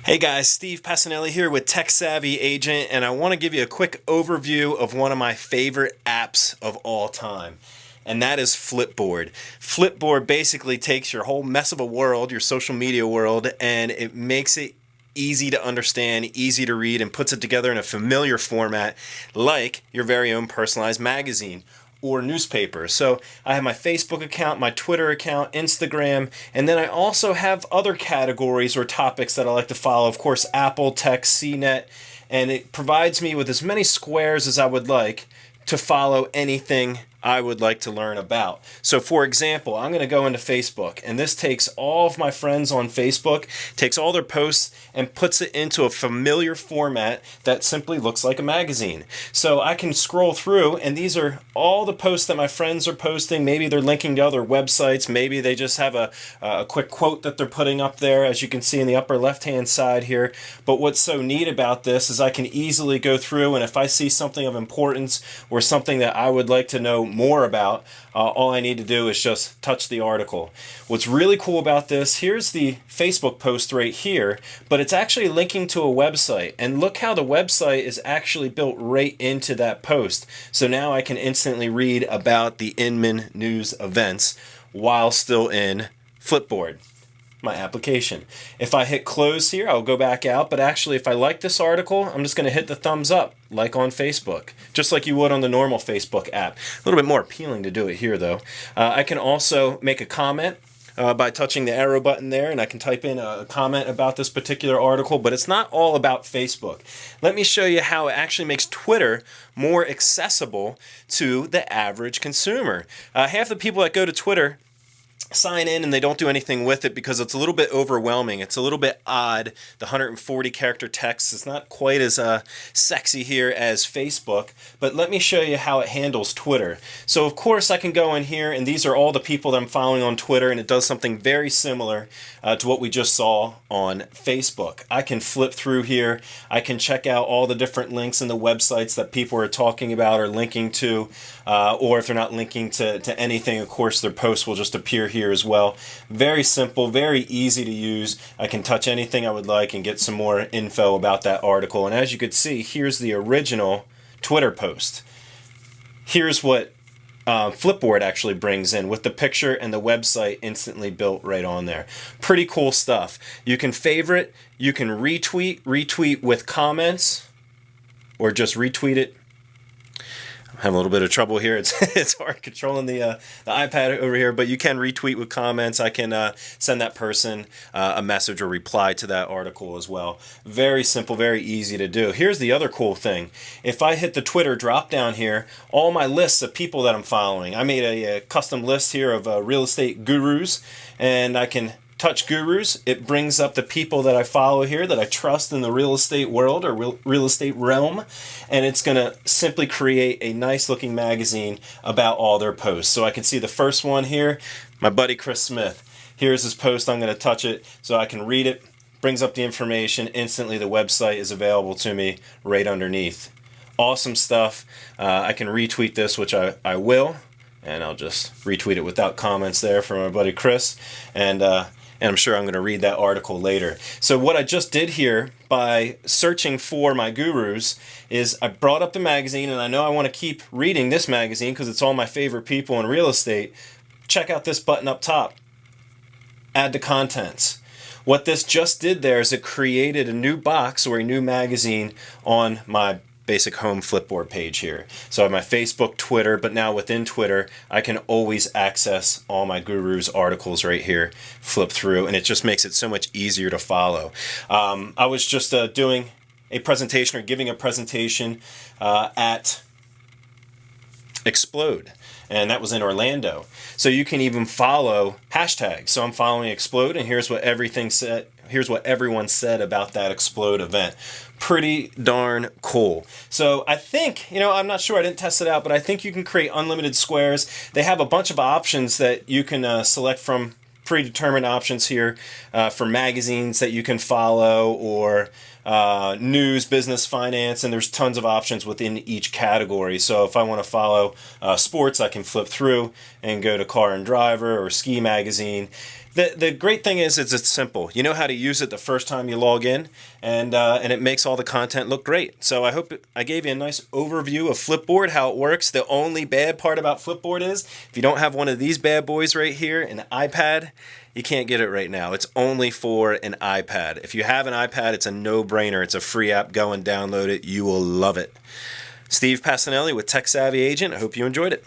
Hey guys, Steve Passanelli here with Tech Savvy Agent, and I want to give you a quick overview of one of my favorite apps of all time, and that is Flipboard. Flipboard basically takes your whole mess of a world, your social media world, and it makes it easy to understand, easy to read, and puts it together in a familiar format like your very own personalized magazine or newspaper. So I have my Facebook account, my Twitter account, Instagram, and then I also have other categories or topics that I like to follow. Of course, Apple, Tech, CNET, and it provides me with as many squares as I would like to follow anything I would like to learn about. So for example, I'm going to go into Facebook, and this takes all of my friends on Facebook, takes all their posts and puts it into a familiar format that simply looks like a magazine. So I can scroll through, and these are all the posts that my friends are posting. Maybe they're linking to other websites. Maybe they just have a quick quote that they're putting up there, as you can see in the upper left-hand side here. But what's so neat about this is I can easily go through, and if I see something of importance or something that I would like to know more about, all I need to do is just touch the article. What's really cool about this, here's the Facebook post right here, but it's actually linking to a website, and look how the website is actually built right into that post. So now I can instantly read about the Inman news events while still in Flipboard, my application. If I hit close here, I'll go back out, but actually if I like this article, I'm just going to hit the thumbs up like on Facebook, just like you would on the normal Facebook app. A little bit more appealing to do it here though. I can also make a comment by touching the arrow button there, and I can type in a comment about this particular article, but it's not all about Facebook. Let me show you how it actually makes Twitter more accessible to the average consumer. Half the people that go to Twitter sign in and they don't do anything with it because it's a little bit overwhelming. It's a little bit odd. The 140 character text is not quite as sexy here as Facebook, but let me show you how it handles Twitter. So of course I can go in here, and these are all the people that I'm following on Twitter, and it does something very similar to what we just saw on Facebook. I can flip through here. I can check out all the different links in the websites that people are talking about or linking to, or if they're not linking to anything, of course their posts will just appear here as well. Very simple, very easy to use. I can touch anything I would like and get some more info about that article. And as you could see, here's the original Twitter post. Here's what Flipboard actually brings in with the picture and the website instantly built right on there. Pretty cool stuff. You can favorite, you can retweet with comments, or just retweet it. I'm having a little bit of trouble here. It's hard controlling the iPad over here, but you can retweet with comments. I can send that person a message or reply to that article as well. Very simple, very easy to do. Here's the other cool thing. If I hit the Twitter drop down here, all my lists of people that I'm following, I made a custom list here of real estate gurus, and I can touch gurus. It brings up the people that I follow here that I trust in the real estate world or real estate realm, and it's going to simply create a nice looking magazine about all their posts. So I can see the first one here, my buddy Chris Smith. Here's his post. I'm going to touch it so I can read it. Brings up the information. Instantly the website is available to me right underneath. Awesome stuff. I can retweet this, which I will, and I'll just retweet it without comments there from my buddy Chris, and I'm sure I'm going to read that article later. So what I just did here by searching for my gurus is I brought up the magazine, and I know I want to keep reading this magazine because it's all my favorite people in real estate. Check out this button up top. Add to contents. What this just did there is it created a new box or a new magazine on my basic home Flipboard page here. So I have my Facebook, Twitter, but now within Twitter, I can always access all my gurus articles right here, flip through, and it just makes it so much easier to follow. I was just doing a presentation or giving a presentation at Explode, and that was in Orlando. So you can even follow hashtags. So I'm following Explode, and here's what everyone said about that Explode event. Pretty darn cool. So I think, I'm not sure, I didn't test it out, but I think you can create unlimited squares. They have a bunch of options that you can select from, predetermined options here for magazines that you can follow, or news, business, finance, and there's tons of options within each category. So if I want to follow sports, I can flip through and go to Car and Driver or Ski Magazine. The great thing is it's simple. You know how to use it the first time you log in, and it makes all the content look great. So I hope I gave you a nice overview of Flipboard, how it works. The only bad part about Flipboard is if you don't have one of these bad boys right here, an iPad, you can't get it right now. It's only for an iPad. If you have an iPad, it's a no-brainer. It's a free app. Go and download it. You will love it. Steve Passanelli with Tech Savvy Agent. I hope you enjoyed it.